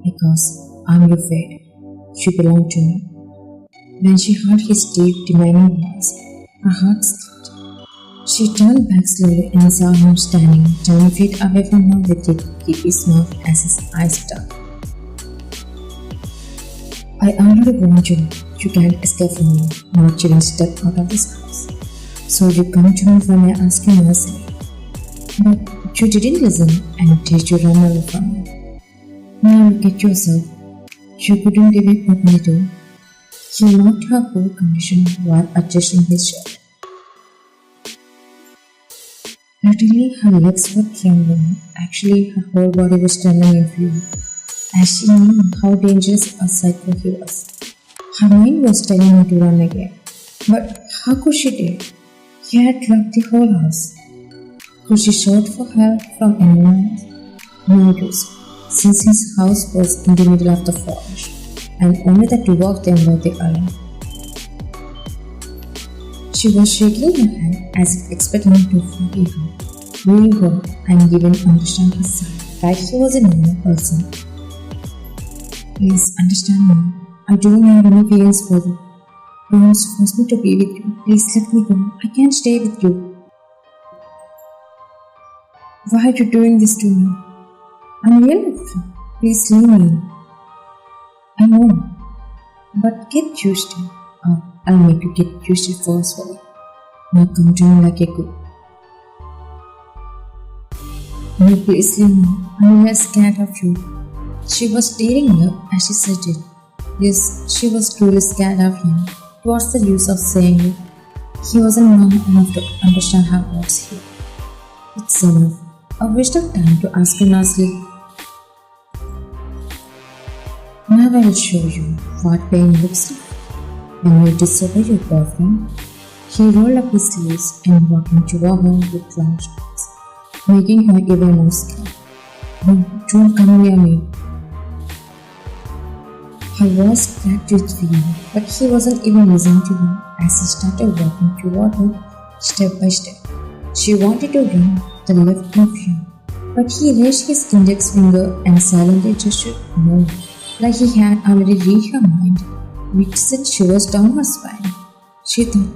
Because I'm your fate. You belong to me. When she heard his deep, demanding voice, her heart skipped. She turned back slowly and saw him standing 10 feet away from her with a creepy smile as his eyes dark. I already warned you. You can't escape from me. Not even step out of this house. So you come to me when I ask you mercy. But you didn't listen and did you run away from me. Now look at yourself. You couldn't even put me to. He marked her whole condition while adjusting his shirt. Suddenly her legs were trembling. Actually, her whole body was trembling in fear, as she knew how dangerous a psycho he was. Her mind was telling her to run again. But how could she dare? He had locked the whole house. Could she shout for help from anyone else? No use, since his house was in the middle of the forest, and only the two of them were there alone. She was shaking her head as if expecting him to forgive her, leave her, and even understand her son, like he was a normal person. Please understand me. I don't have any feelings for you. Don't force me to be with you. Please let me go. I can't stay with you. Why are you doing this to me? I'm really afraid. Please leave me. I know. But get used to it. I'll make you get used to it forcefully. Now come to me like a good. No, please leave me. I'm really scared of you. She was tearing up as she said it. Yes, she was truly scared of him. What's the use of saying it? He wasn't man enough to understand her words here. It's enough. A waste of time to ask him nicely. Now I will show you what pain looks like. When you disobey your boyfriend, he rolled up his sleeves and walked into her home with long strides, making her even more scared. No, don't come near me. Her voice cracked with fear, but he wasn't even listening to her as he started walking toward her step by step. She wanted to run the left in fear, but he raised his index finger and silently gestured no, like he had already read her mind, which sent shivers down her spine. She thought,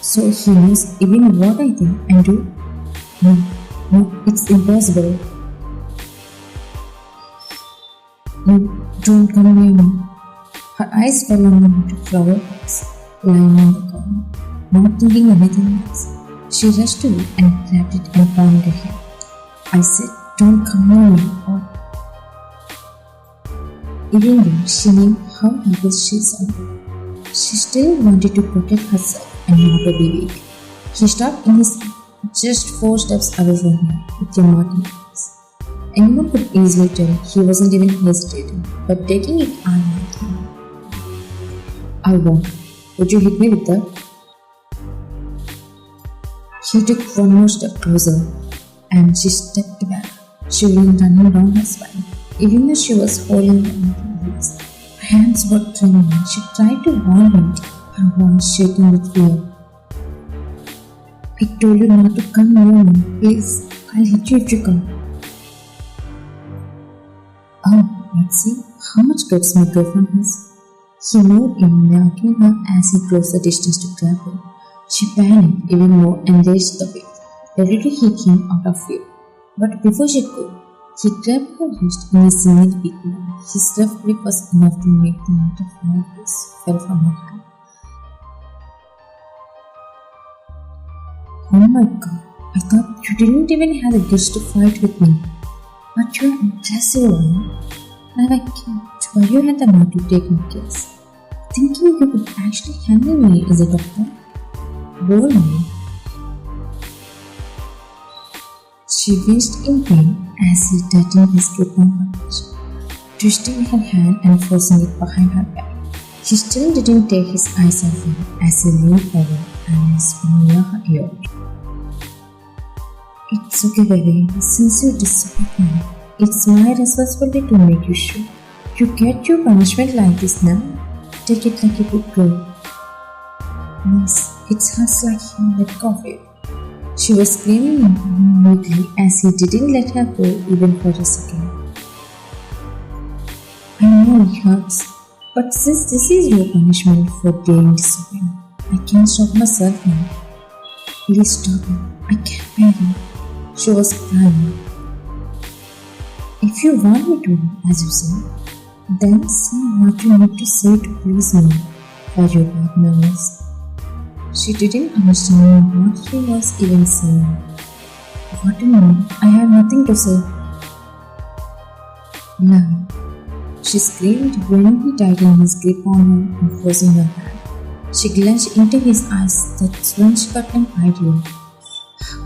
so he knows even what I think and do? No, it's impossible. No, don't come near me. Her eyes fell on the little flower pots lying on the corner. Not thinking anything else, she rushed to it and grabbed it and pointed at him. I said, don't come near me, or... Even though she knew how helpless she sounded, she still wanted to protect herself and not to be weak. He stopped in his just 4 steps away from her with a mocking face. Anyone could easily tell he wasn't even hesitating, but taking it on with him. I won't. Would you hit me with that? He took one more step closer, and she stepped back, shivering running down her spine. Even though she was holding on to his, her hands were trembling. She tried to warn him, her voice shaking with fear. I told you not to come near me. Please, I'll hit you if you come. Oh, let's see how much guts my girlfriend has. He moved in, knocking her as he closed the distance to grab her. She panicked even more and raised the whip, ready to hit him out of fear. But before she could, he grabbed her wrist in a single big one. His left grip was enough to make the knot of her wrist fall from her hand. Oh my god, I thought you didn't even have the guts to fight with me. But you're an aggressive one. Now I can't. Why you had the nerve to take my case? Thinking you could actually handle me, is it, doctor? Roll on. She winced in pain as he tightened his grip on her wrist, twisting her hand and forcing it behind her back. He still didn't take his eyes off her as he leaned forward and whispered near her ear. It's okay, baby. Since you disobeyed me, it's my responsibility to make you sure you get your punishment like this now. Take it like a good girl. Miss, it's hers like him, let go of it. She was screaming mutely as he didn't let her go even for a second. I know it hurts, but since this is your punishment for daring disobeying, I can't stop myself now. Please stop it. I can't bear it. She was crying. If you want me to, as you say, then say what you need to say to please me for your bad memories. She didn't understand what he was even saying. What do you mean? I have nothing to say. Now, she screamed when he tightened his grip on her and forcing her hand. She glanced into his eyes. That's when she got an idea.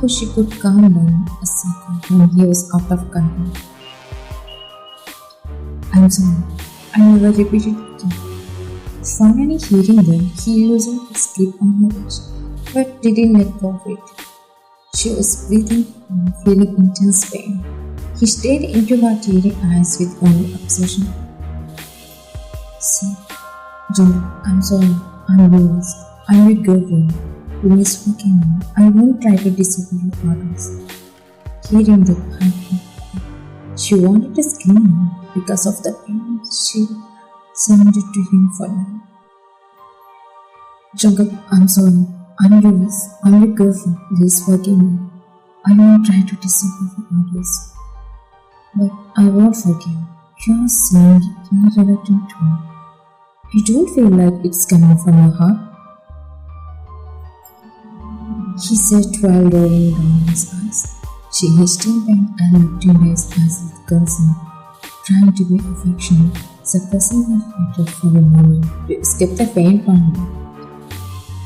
How she could calm down a second when he was out of control. I'm sorry. I never repeated it again. Finally hearing them, he loosened his grip on her wrist, but didn't let go of it. She was breathing and feeling intense pain. He stared into her teary eyes with only obsession. See, Joe, I'm sorry. I'm yours. I'm your girlfriend. Please forgive me. I won't try to disobey your orders. Hearing that heartbreak, she wanted to scream because of the pain she surrendered to him for now. Jagat, I'm sorry. I'm yours. I'm your girlfriend. Please forgive me. I won't try to disobey your orders. But I won't forgive. You're saying it in a reluctant tone. You don't feel like it's coming from your heart? He said while rolling down his eyes. She hissed in pain and looked into his eyes with concern, trying to be affectionate, suppressing her hatred for a moment to escape the pain from him.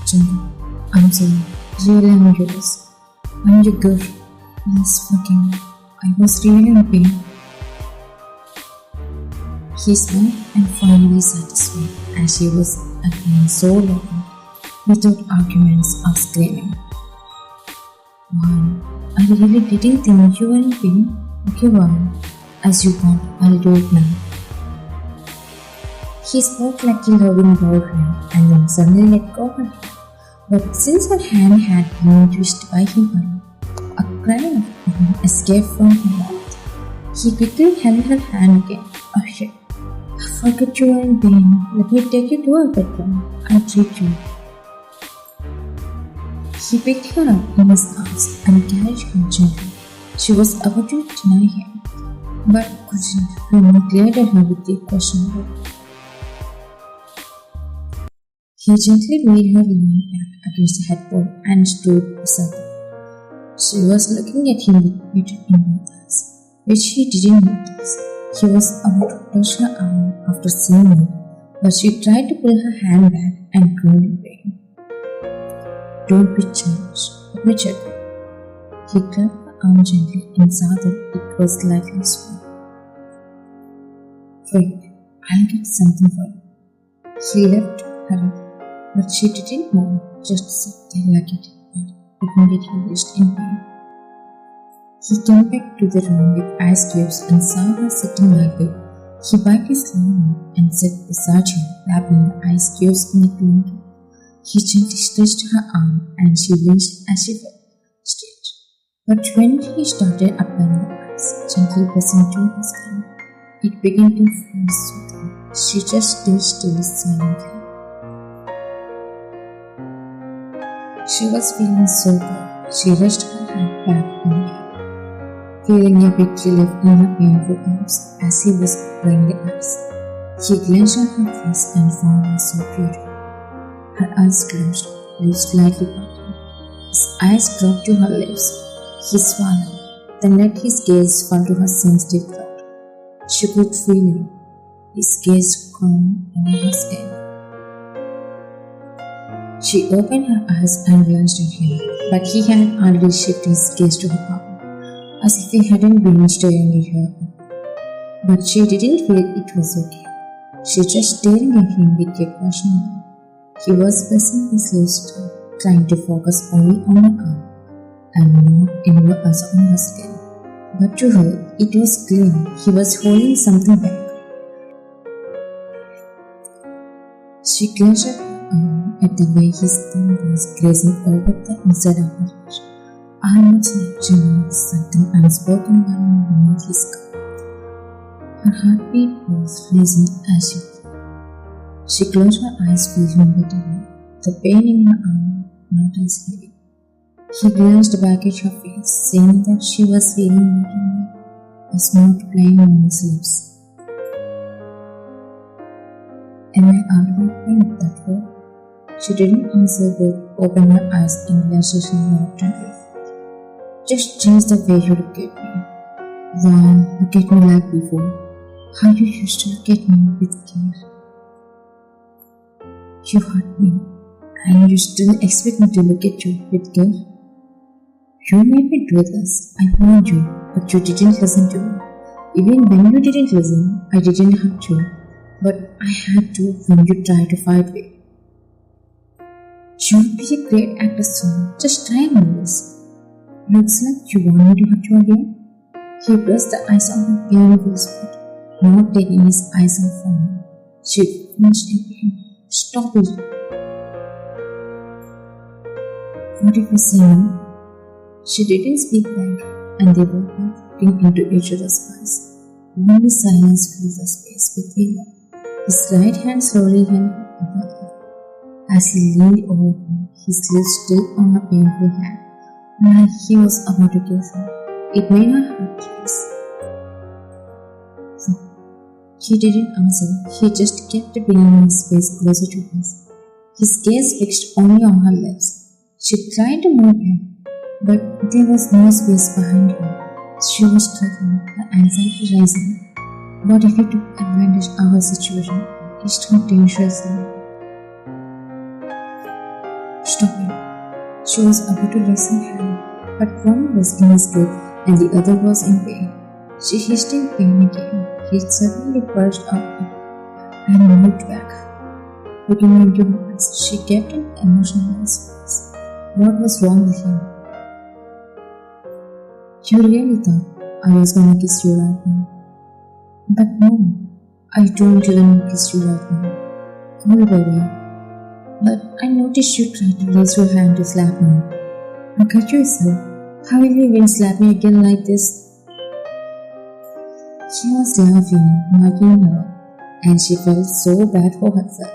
John, I'm sorry. Really, I'm yours. I'm your girlfriend. Please forgive me. I was really in pain. He smiled and finally satisfied as she was again so long, without arguments or screaming. Wow, I really didn't think you were in pain. Okay, wow. As you want, I'll do it now. He spoke like a loving boyfriend and then suddenly let go of her hand. But since her hand had been twisted by him, a cry of pain escaped from her mouth. He quickly held her hand again. Oh shit. I forget you are in pain. Let me take you to our bedroom. I'll treat you. He picked her up in his arms and carried her gently. She was about to deny him, but couldn't when he glared at her with a question mark. He gently made her lean back against the headboard and stood beside her. She was looking at him with hatred in both eyes, which he didn't notice. He was about to touch her arm after seeing it, but she tried to pull her hand back and groaned in pain. Don't be childish. Let me check it. He grabbed her arm gently and saw that it was slightly swollen. Wait, I'll get something for you. He left her, but she didn't move, just sat there like it did, immediately reached in pain. He came back to the room with ice cubes and saw her sitting like that. He bit his lip and sat beside her, wrapping the ice cubes in a clean towel. He gently stretched her arm and she winced as she fell straight. But when he started applying the ice, gently pressing to her skin, it began to feel soothing. She just stood still silently. She was feeling so good. She rushed her hand back in the air, feeling a bit relief in her painful arms as he was applying the ice. He glanced at her face and found her so beautiful. Her eyes closed, lips slightly parted. His eyes dropped to her lips. He swallowed, then let his gaze fall to her sensitive throat. She could feel it. His gaze calmed down her skin. She opened her eyes and glanced at him, but he had already shifted his gaze to her partner, as if he hadn't been staring at her. But she didn't feel it was okay. She just staring at him with a question mark. He was pressing his lips down, trying to focus only on her arm and not anywhere else on her skin. But to her, it was clear he was holding something back. She glanced at her arm at the way his thumb was grazing over the inside of her flesh, almost like genuine something unspoken burning beneath his skin. Her heartbeat was racing as she flew. She closed her eyes, feeling bitterly, the pain in her arm not as heavy. He glanced back at her face, saying that she was feeling like a smooth playing on his lips. Am I already playing that word? She didn't answer but opened her eyes and lashes laughed at me. Just change the way you look at me. Wow, look at me like before. How you used to look at me with care. You hurt me, and you still expect me to look at you with care. You made me do this. I warned you, but you didn't listen to me. Even when you didn't listen, I didn't hurt you, but I had to when you tried to fight me. You would be a great actor soon. Just try and do this. Looks like you want me to hurt you again. He pressed the ice on her painful spot, not taking his eyes off from her. She flinched in pain. Stop it. What if I say no? She didn't speak back, and they both were looking into each other's eyes. Only silence filled the space between them. His right hand slowly held her other arm. As he leaned over her, his lips still on her painful hand, like he was about to kiss her. It made her heart race. He didn't answer. He just kept bringing his face closer to hers. His gaze fixed only on her lips. She tried to move him, but there was no space behind her. She was struggling, her anxiety rising. What if he took advantage of her situation? He stopped dangerously. Stop it. She was about to raise her hand, but one was in his grip and the other was in pain. She hissed in pain again. He suddenly burst out and moved back. Looking into her eyes, she kept an emotional response. What was wrong with him? You really thought I was gonna kiss you right now. But no, I don't even kiss you right now. Go away. But I noticed you tried to raise your hand to slap me. Look at yourself. How will you even slap me again like this? She was laughing, mocking her, and she felt so bad for herself.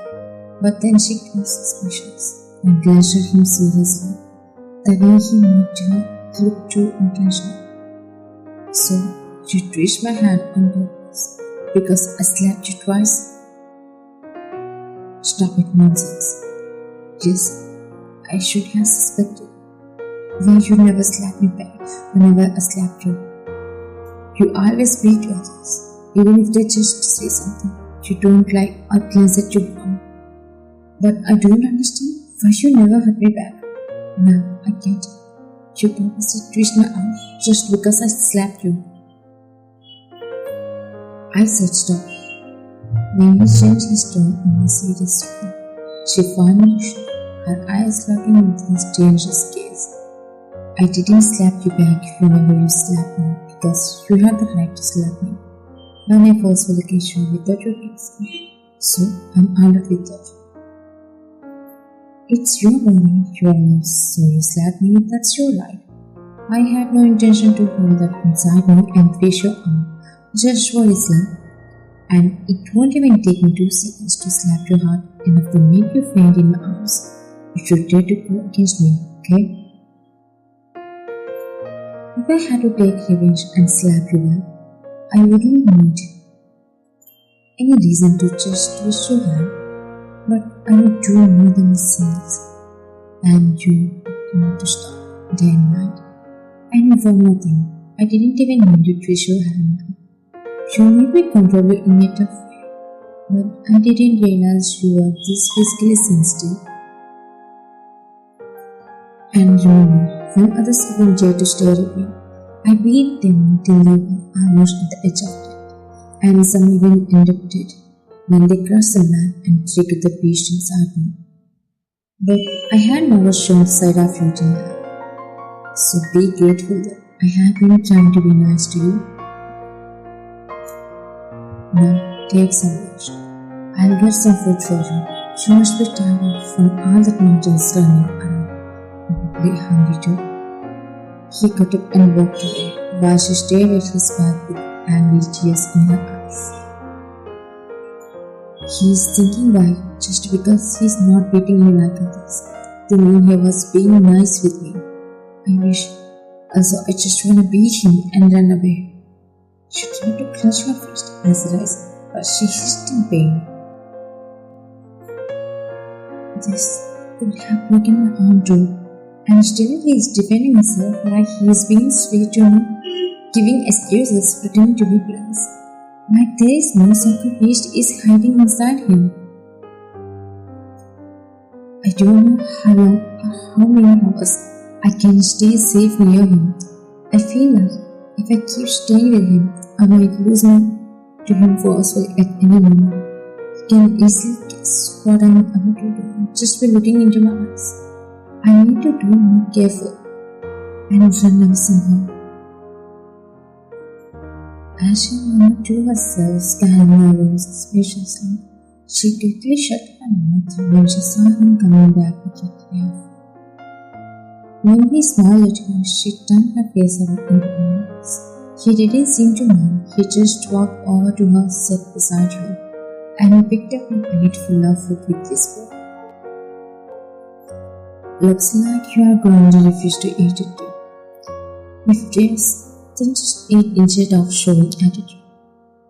But then she grew suspicious and glanced at him seriously. The way he mocked her looked too intentional. So, you twitched my hand on purpose because I slapped you twice? Stop it, nonsense. Yes, I should have suspected. Why you never slapped me back whenever I slapped you? You always beat others, even if they just say something you don't like or glance at you wrong. But I don't understand why you never hurt me back. Now I get it. You purposely twitched my arm just because I slapped you. I said stop. When he changed his tone in a serious tone, she finally shut, her eyes looking with his dangerous gaze. I didn't slap you back whenever you slapped me because you had the right to slap me. When I forcefully kissed you without your consent, so I'm honored with that. It's your body, your lips, so you slap me, that's your right. I had no intention to hold that inside me and twist your arm, just for its length. And it won't even take me 2 seconds to slap your heart enough to make you faint in my arms. If you dare to go against me, okay? If I had to take revenge and slap you back, I wouldn't need any reason to just twist your hand, but I would do more than the sins, and you need to stop day and night. And one more thing, I didn't even need to twist your hand. You made me control you in a tough way, but I didn't realize you were this physically sensitive. And remember, when others even dared to stare at me, I beat them till they were almost at the edge of death, and some even ended dead when they crossed the line and triggered the beast inside me. But I had never shown the side of you till now. So be grateful that I have been trying to be nice to you. Now take some rest. I'll get some food for you. You must be tired from all that nonsense running around. Probably hungry too. He got up and walked away while she stared at his back with angry tears in her eyes. He is thinking why just because he's not beating me like others. They knew he was being nice with me. I wish. Also, I just want to beat him and run away. She tried to clutch her fist as it rise, but she hissed in pain. This could have broken my arm too, and still he is defending himself like he is being sweet to me, giving excuses, pretending to be blessed. Like there is no sacred beast is hiding inside him. I don't know how long or how many hours I can stay safe near him. I feel like if I keep staying with him, I might lose my to him forcefully at any moment. He can easily guess what I'm about to do just by looking into my eyes. I need to be more careful and run away somehow. As she murmured to herself, scanning my room suspiciously, she quickly shut her mouth when she saw him coming back with a laugh. When he smiled at her, she turned her face away in annoyance. He didn't seem to mind. He just walked over to her, sat beside her, and he picked up a plate full of food with his spoon. Looks like you are going to refuse to eat it too. If yes, then just eat instead of showing attitude.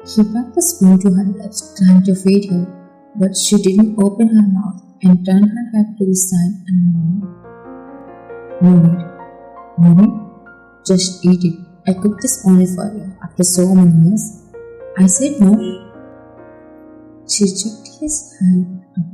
He brought the spoon to her lips, trying to feed her, but she didn't open her mouth and turned her head to the side and murmured, "No need. Mommy, just eat it. I cooked this only for you after so many years." I said no. She jerked his hand up,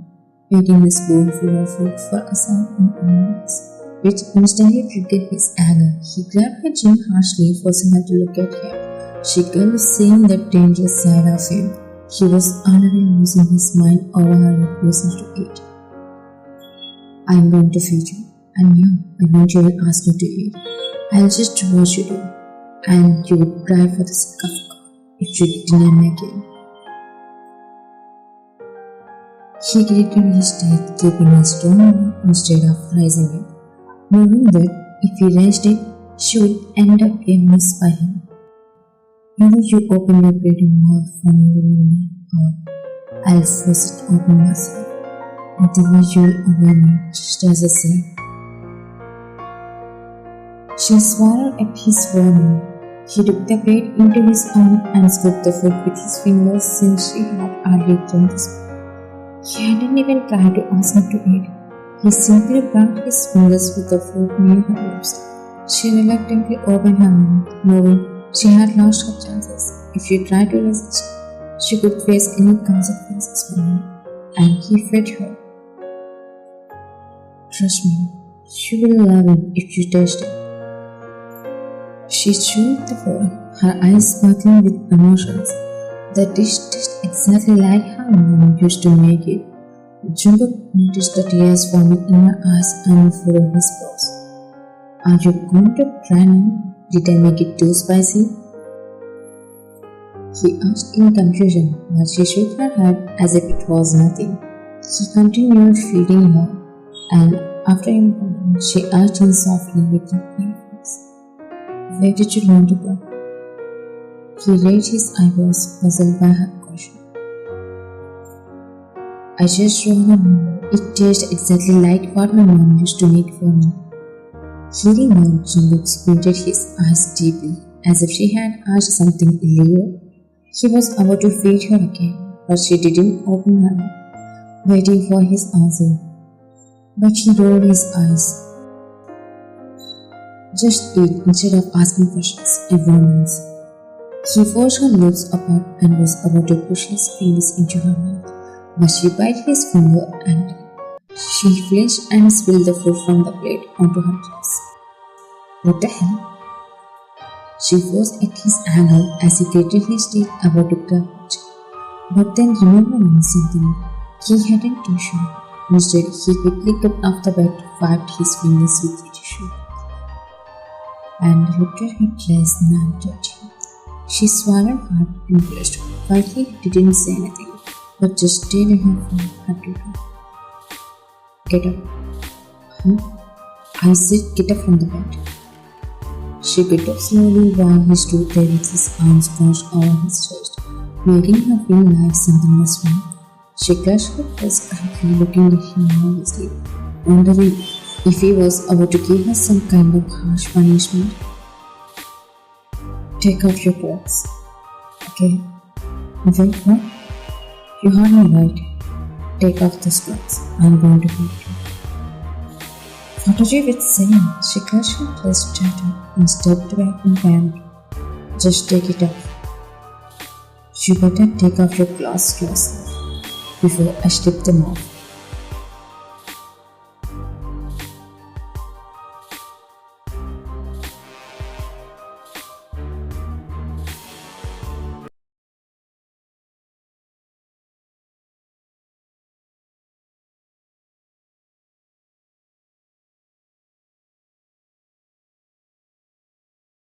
eating the spoonful of food for a sound annoyance, which instantly triggered his anger. He grabbed her chin harshly, forcing her to look at him. She gulped, seeing the dangerous side of him. He was already losing his mind over her refusal to eat. "I'm going to feed you, and you, I won't even ask you to eat. I'll just do what you do, and you would cry for the sake of God if you deny me again." He gritted his teeth, keeping a strong hand instead of raising it, knowing that if he raised it, she would end up a mess by him. "Either you open your bleeding mouth for me, or I'll force it open myself. Otherwise you will obey me, just as I say." She swallowed at his warning. He took the plate into his arm and scooped the food with his fingers since she had already thrown the spoon. He hadn't even tried to ask her to eat. He simply brought his fingers with the food near her lips. She reluctantly opened her mouth, knowing she had lost her chances. If she tried to resist, she could face any consequences for him, and he fed her. "Trust me, you will love it if you taste it." She chewed the food, her eyes sparkling with emotions. The dish tasted exactly like her mom used to make it. Jungkook noticed the tears forming in her eyes and followed his brows. "Are you going to try now? Did I make it too spicy?" He asked in confusion, but she shook her head as if it was nothing. He continued feeding her, and after a moment, she asked him softly with a pale face, "Where did you learn to go?" He raised his eyebrows, puzzled by her question. "I just told her mom. It tastes exactly like what my mom used to make for me." Hearing her, Jungkook squinted his eyes deeply, as if she had asked something illegal. He was about to feed her again, but she didn't open her mouth, waiting for his answer. But he rolled his eyes. "Just eat instead of asking questions," everyone else. He forced her lips apart and was about to push his fingers into her mouth, but she bit his finger and she flinched and spilled the food from the plate onto her dress. "What the hell?" She forced at his anger as he gritted his teeth about to grab it. But then remembering something, he hadn't tissue. Instead, he quickly got off the bed, wiped his fingers with the tissue, and looked at her dress now dirty. She swallowed hard and blushed, but he didn't say anything, but just stared at her from head to toe. "Get up." "Huh?" I said, "Get up from the bed." She got up slowly while he stood there with his arms crossed over his chest, making her feel like something was wrong. She clutched her fist tightly, looking at him nervously, wondering if he was about to give her some kind of harsh punishment. Take off your clothes. Okay. Wait, what? You heard me right. Take off these clothes. I'm going to beat you. What are you with saying? She crushed her fist tighter and stepped back in panic. Just take it off. You better take off your clothes yourself before I strip them off.